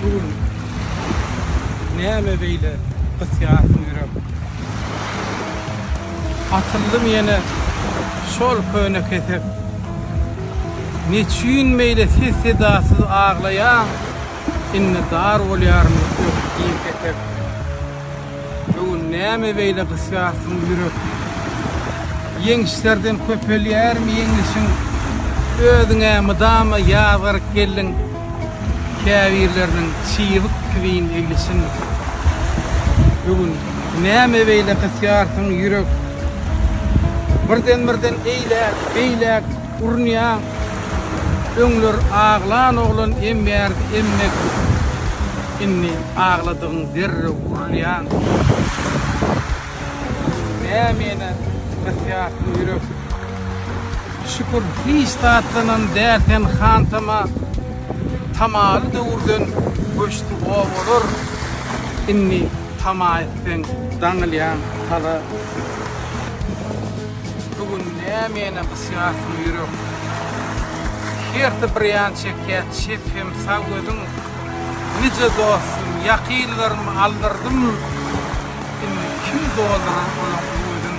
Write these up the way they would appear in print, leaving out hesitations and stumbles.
bugün näme beýle gysýatym ýürek. Atyldım ýene şol köne ketip. Neçün meýle ses sedasyz ağlaýan, inne dar bolýarmy diýip ketip. Bugün näme beýle gysýatym ýürek. Yeňişlerden köpelýärmi yeňişiň özüňe mydama ýazyr geldiň. Käbirleriniň çyýyk kiwin eglesin. Bugün näme beýle gysýatym ýürek. Birden beýlek urnýan. Öňler ağlan oglan emmek. Inni ağladygyň derre urulýan. Näme gysýatym ýürek. Şükür hiç tatlanan därten hantama tamaly döwürden göçdi o bolur. Inni tamaýetden daňylýan tala. Bugün näme gysýatym ýürek. Herti bir ýan çekýät şepem sagödüm. Nice dostum, ýakynlarym aldyrdım. Inni kim dolandyran ola goýdum.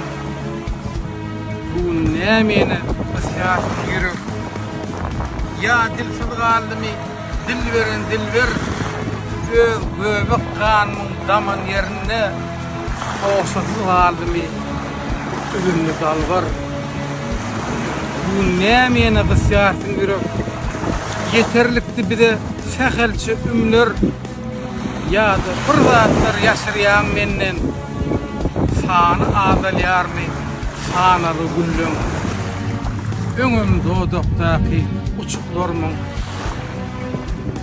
Bugün näme gysýatym ýürek. Ya dilsiz galdymy, dilber, öz göbek kanymyň daman ýerinde oşasyz galdymy, üzümni dalgar. Bu näme gysýatym ýürek. Yeterlikdi bide sähelçi ümler, ýa-da bir zatlar ýaşyrýan menden sany adalýarmy, sanaly güllüm. Öňüm dodakdaky uçuklarmyň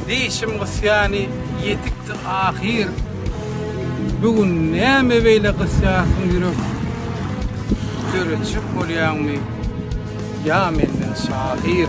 değişim gysýany ýetikdi ahir. Bugün näme beýle gysýatym ýürek. Göreçip bolýarmy, ýa menden şahir.